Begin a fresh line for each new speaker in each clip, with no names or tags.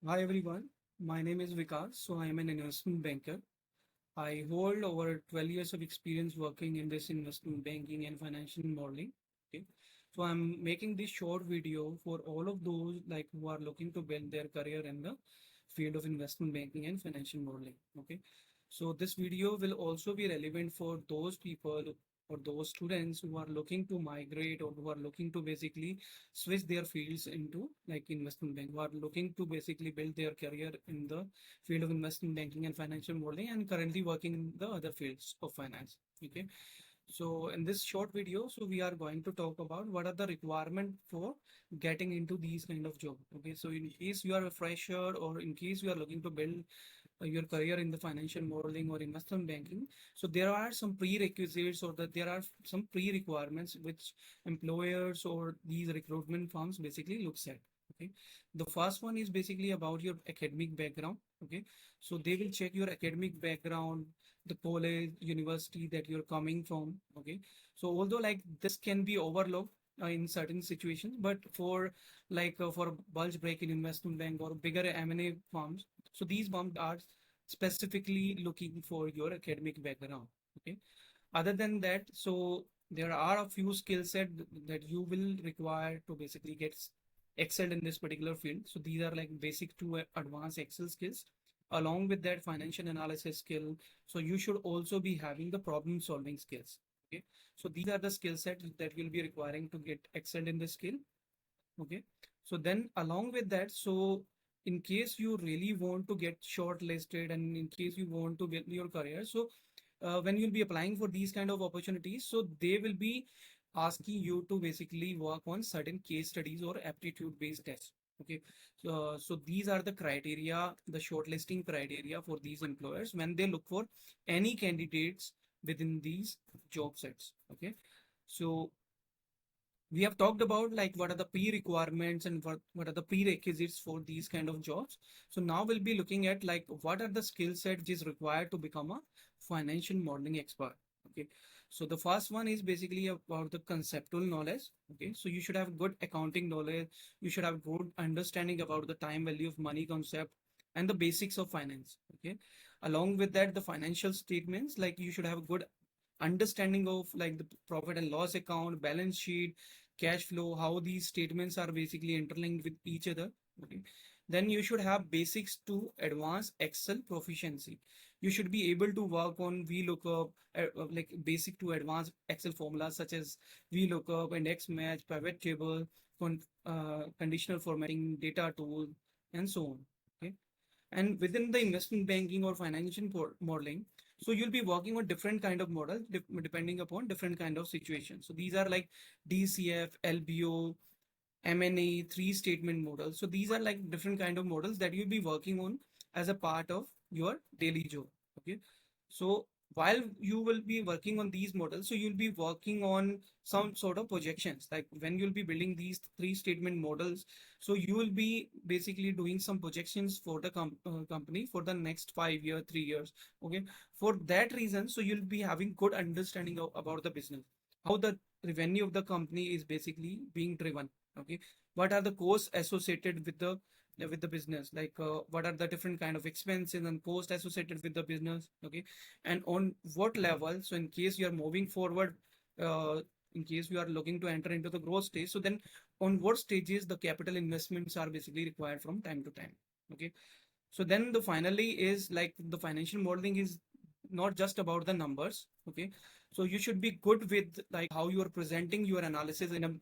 Hi everyone, my name is Vikas. So I am an investment banker. I hold over 12 years of experience working in this investment banking and financial modeling. Okay. So I'm making this short video for all of those like who are looking to build their career in the field of investment banking and financial modeling. Okay. So this video will also be relevant for those people or those students who are looking to migrate or who are looking to basically switch their fields into like investment bank, who are looking to basically build their career in the field of investment banking and financial modeling and currently working in the other fields of finance. Okay. So in this short video, so we are going to talk about what are the requirement for getting into these kind of job. Okay. So in case you are a fresher or in case you are looking to build your career in the financial modeling or investment banking, so there are some prerequisites or that there are some pre-requirements which employers or these recruitment firms basically looks at. Okay. The first one is basically about your academic background. Okay. So they will check your academic background, the college, university that you're coming from. Okay. So although like this can be overlooked in certain situations, but for bulge break in investment bank or bigger M&A firms, so these firms are specifically looking for your academic background. Okay. Other than that, so there are a few skill set that you will require to basically get excelled in this particular field. So these are like basic to advanced Excel skills. Along with that financial analysis skill, so you should also be having the problem solving skills. Okay. So these are the skill sets that you'll be requiring to get excelled in this skill. Okay. So then along with that, so in case you really want to get shortlisted and in case you want to build your career, so when you'll be applying for these kind of opportunities, so they will be asking you to basically work on certain case studies or aptitude based tests. Okay. So these are the criteria, the shortlisting criteria for these employers when they look for any candidates within these job sets. Okay. So we have talked about like what are the pre-requirements and what are the prerequisites for these kind of jobs. So now we'll be looking at like what are the skill set which is required to become a financial modeling expert. Okay. So the first one is basically about the conceptual knowledge. Okay. So you should have good accounting knowledge. You should have good understanding about the time value of money concept and the basics of finance. Okay. Along with that, the financial statements, like you should have a good understanding of like the profit and loss account, balance sheet, cash flow, how these statements are basically interlinked with each other. Okay. Then you should have basics to advanced Excel proficiency. You should be able to work on VLOOKUP, like basic to advanced Excel formulas such as VLOOKUP, index match, pivot table, conditional formatting, data tool, and so on. Okay. And within the investment banking or financial modeling, so you'll be working on different kind of models depending upon different kind of situations. So these are like DCF, LBO, M&A, three statement models. So these are like different kind of models that you'll be working on as a part of your daily job. Okay. So while you will be working on these models, so you'll be working on some sort of projections. Like when you'll be building these three statement models, so you will be basically doing some projections for the company for the next 5 year, 3 years. Okay. For that reason, so you'll be having good understanding about the business, how the revenue of the company is basically being driven. Okay. What are the costs associated with the business, like what are the different kind of expenses and costs associated with the business. Okay. And on what level, so in case you are moving forward, uh, in case you are looking to enter into the growth stage, so then on what stages the capital investments are basically required from time to time. Okay. So then the finally is like the financial modeling is not just about the numbers. Okay. So you should be good with like how you are presenting your analysis in a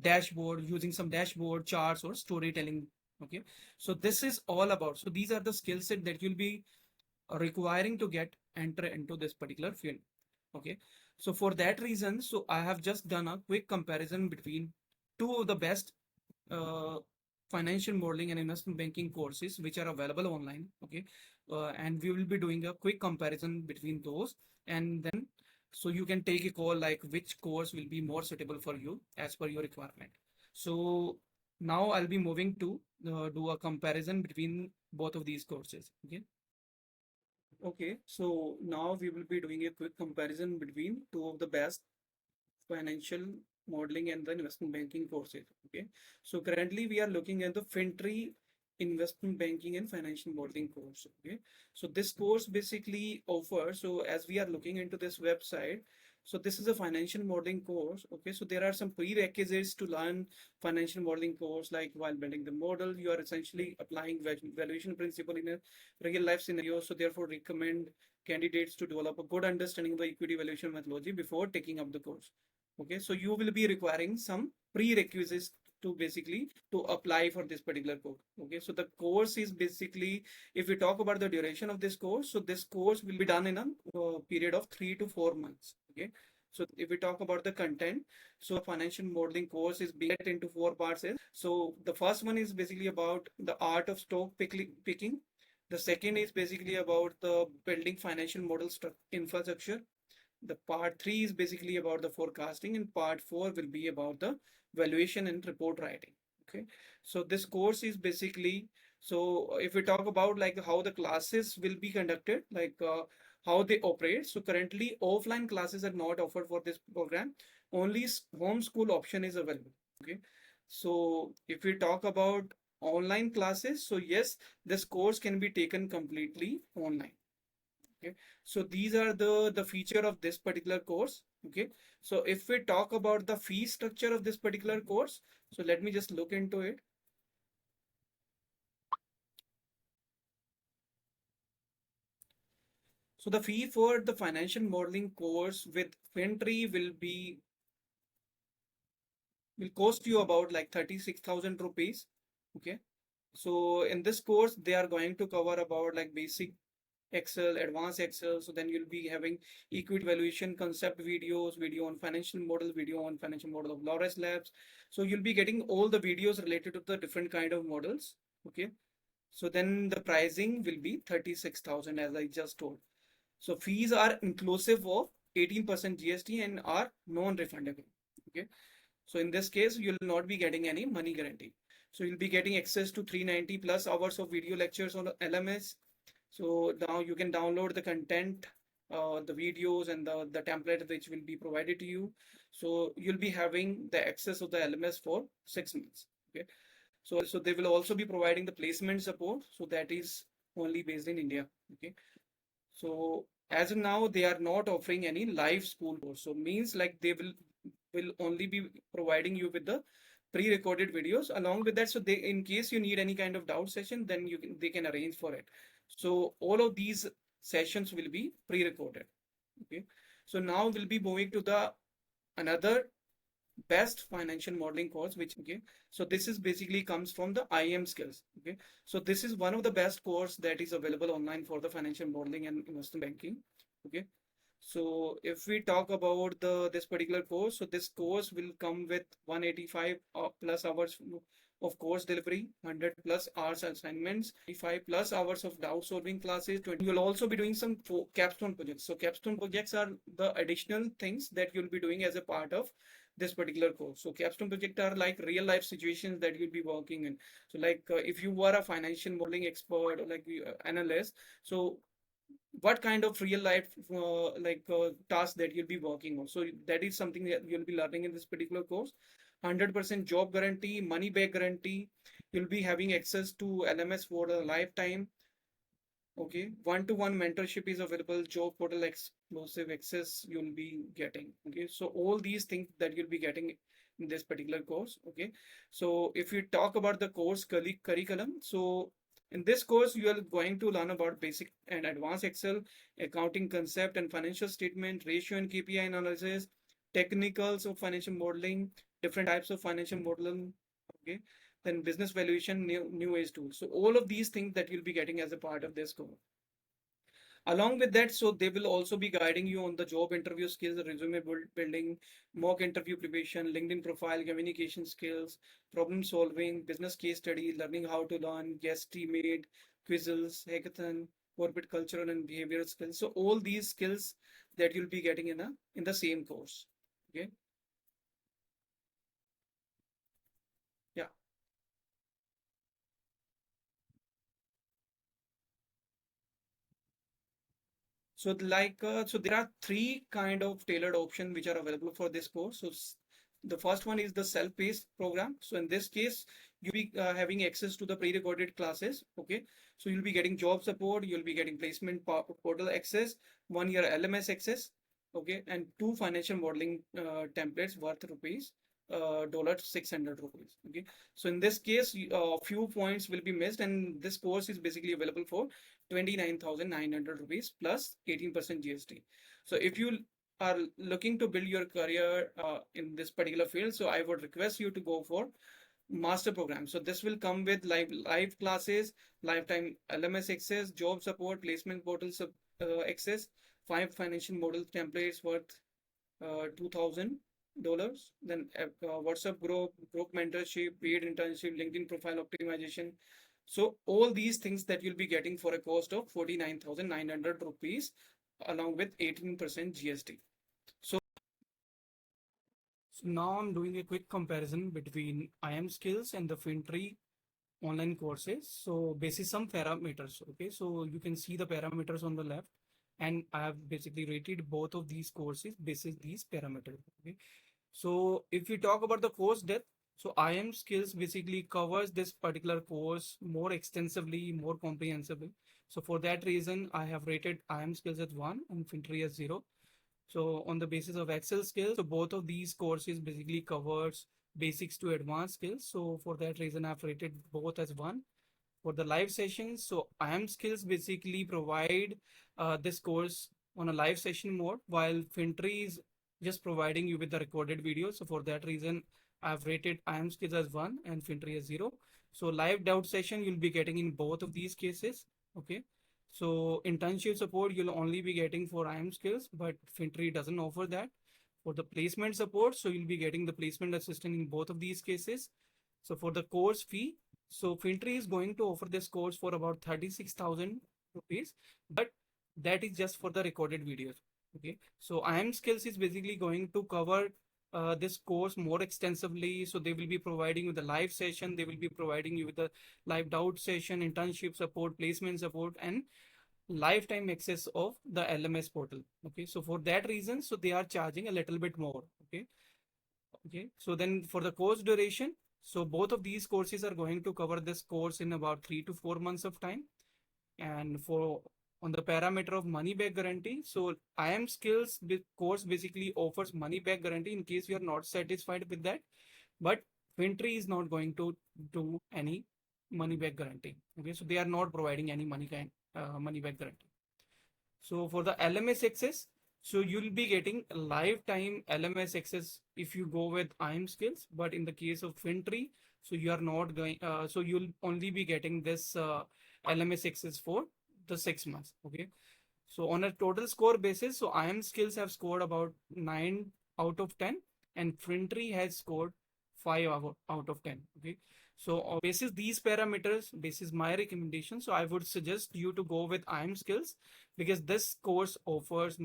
dashboard using some dashboard charts or storytelling. Okay. So this is all about, so these are the skill set that you'll be requiring to get enter into this particular field. Okay. So for that reason, so I have just done a quick comparison between two of the best uh, financial modeling and investment banking courses which are available online. Okay. And we will be doing a quick comparison between those, and then so you can take a call like which course will be more suitable for you as per your requirement. So now I'll be moving to do a comparison between both of these courses. Okay. Okay, so now we will be doing a quick comparison between two of the best financial modeling and the investment banking courses. Okay, so currently we are looking at the FinTree investment banking and financial modeling course. Okay, so this course basically offers, so as we are looking into this website, so this is a financial modeling course. Okay, so there are some prerequisites to learn financial modeling course. Like while building the model, you are essentially applying valuation principle in a real life scenario. So therefore recommend candidates to develop a good understanding of the equity valuation methodology before taking up the course. Okay, so you will be requiring some prerequisites to basically to apply for this particular course. Okay, so the course is basically, if we talk about the duration of this course, so this course will be done in a period of 3 to 4 months. Okay, so if we talk about the content, so financial modeling course is being split into 4 parts. So the first one is basically about the art of stock picking. The second is basically about the building financial model infrastructure. The part 3 is basically about the forecasting, and part 4 will be about the valuation and report writing. Okay, so this course is basically, so if we talk about like how the classes will be conducted, like how they operate. So currently offline classes are not offered for this program, only home school option is available. Okay, so if we talk about online classes, so yes, this course can be taken completely online. Okay, so these are the feature of this particular course. Okay, so if we talk about the fee structure of this particular course, so let me just look into it. So the fee for the financial modeling course with FinTree will cost you about like 36,000 rupees. Okay, so in this course they are going to cover about like basic Excel, advanced Excel. So then you'll be having equity valuation concept videos, video on financial model, video on financial model of Lawrence Labs. So you'll be getting all the videos related to the different kind of models. Okay. So then the pricing will be 36,000 as I just told. So fees are inclusive of 18% GST and are non-refundable. Okay. So in this case, you'll not be getting any money guarantee. So you'll be getting access to 390 plus hours of video lectures on LMS. So now you can download the content, the videos and the template which will be provided to you. So you'll be having the access of the LMS for 6 months. Okay. So they will also be providing the placement support. So that is only based in India. Okay. So as of now, they are not offering any live school course. So means like they will only be providing you with the pre-recorded videos along with that. So they, in case you need any kind of doubt session, then they can arrange for it. So all of these sessions will be pre-recorded. Okay. So now we'll be moving to the another best financial modeling course, which okay, so this is basically comes from the IIM skills. Okay, so this is one of the best course that is available online for the financial modeling and investment banking. Okay, so if we talk about the this particular course, so this course will come with 185 plus hours of course delivery, 100 plus hours assignments, 25 plus hours of doubt solving classes. 20. You'll also be doing some capstone projects. So capstone projects are the additional things that you'll be doing as a part of this particular course. So capstone project are like real life situations that you'll be working in. So like if you were a financial modeling expert or like analyst, so what kind of real life task that you'll be working on. So that is something that you'll be learning in this particular course. 100% job guarantee, money back guarantee. You'll be having access to LMS for a lifetime. Okay, one-to-one mentorship is available, job portal exclusive access you'll be getting. Okay, so all these things that you'll be getting in this particular course. Okay, so if you talk about the course curriculum, so in this course you are going to learn about basic and advanced Excel, accounting concept and financial statement, ratio and KPI analysis, technicals of financial modeling, different types of financial modeling. Okay, then business valuation, new age tools. So all of these things that you'll be getting as a part of this course. Along with that, so they will also be guiding you on the job interview skills, resume building, mock interview preparation, LinkedIn profile, communication skills, problem solving, business case study, learning how to learn, guest teammate, quizzes, hackathon, corporate cultural and behavioral skills. So all these skills that you'll be getting in the same course. Okay. Yeah. So so there are three kind of tailored options which are available for this course. So the first one is the self-paced program. So in this case, you'll be having access to the pre-recorded classes. Okay, so you'll be getting job support, you'll be getting placement portal access, 1 year LMS access. Okay, and 2 financial modeling templates worth rupees dollar 600 rupees. Okay, so in this case, few points will be missed, and this course is basically available for 29,900 rupees plus 18% GST. So if you are looking to build your career in this particular field, so I would request you to go for master program. So this will come with live classes, lifetime LMS access, job support, placement portal access, 5 financial model templates worth $2,000. Then WhatsApp group mentorship, paid internship, LinkedIn profile optimization. So all these things that you'll be getting for a cost of 49,900 rupees along with 18% GST. So now I'm doing a quick comparison between IIM Skills and the FinTree online courses. So basis some parameters. Okay, so you can see the parameters on the left, and I have basically rated both of these courses basis these parameters. Okay, so if we talk about the course depth, so IIM Skills basically covers this particular course more extensively, more comprehensively. So for that reason, I have rated IIM Skills as 1 and FinTree as 0. So on the basis of Excel skills, so both of these courses basically covers basics to advanced skills. So for that reason, I've rated both as 1. For the live sessions, so IIM Skills basically provide this course on a live session mode, while FinTree is just providing you with the recorded video. So for that reason, I've rated IIM Skills as 1 and FinTree as 0. So live doubt session you'll be getting in both of these cases. Okay. So internship support you'll only be getting for IIM Skills, but FinTree doesn't offer that. For the placement support, so you'll be getting the placement assistant in both of these cases. So for the course fee, so FinTree is going to offer this course for about 36,000 rupees, but that is just for the recorded videos. Okay, so IIM Skills is basically going to cover this course more extensively. So they will be providing you the live session, they will be providing you with the live doubt session, internship support, placement support, and lifetime access of the LMS portal. Okay, so for that reason, so they are charging a little bit more. Okay, okay. So then for the course duration, so both of these courses are going to cover this course in about 3 to 4 months of time. And for on the parameter of money back guarantee, so IIM Skills course basically offers money back guarantee in case you are not satisfied with that, but FinTree is not going to do any money back guarantee. Okay, so they are not providing any money back guarantee. So for the LMS access, so you'll be getting lifetime LMS access if you go with IIM Skills, but in the case of FinTree, so you are not going, so you'll only be getting this LMS access for the 6 months. Okay. So on a total score basis, so IIM Skills have scored about 9 out of 10 and FinTree has scored 5 out of 10. Okay. So basis these parameters, basis my recommendation, so I would suggest you to go with IIM Skills because this course offers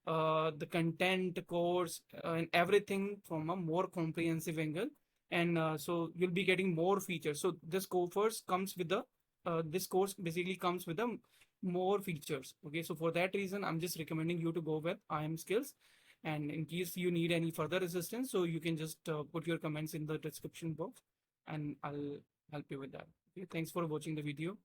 the content, course, and everything from a more comprehensive angle. And so you'll be getting more features. So this course comes with the this course basically comes with the more features. Okay, so for that reason, I'm just recommending you to go with IIM Skills. And in case you need any further assistance, so you can just put your comments in the description box, and I'll help you with that. Okay, thanks for watching the video.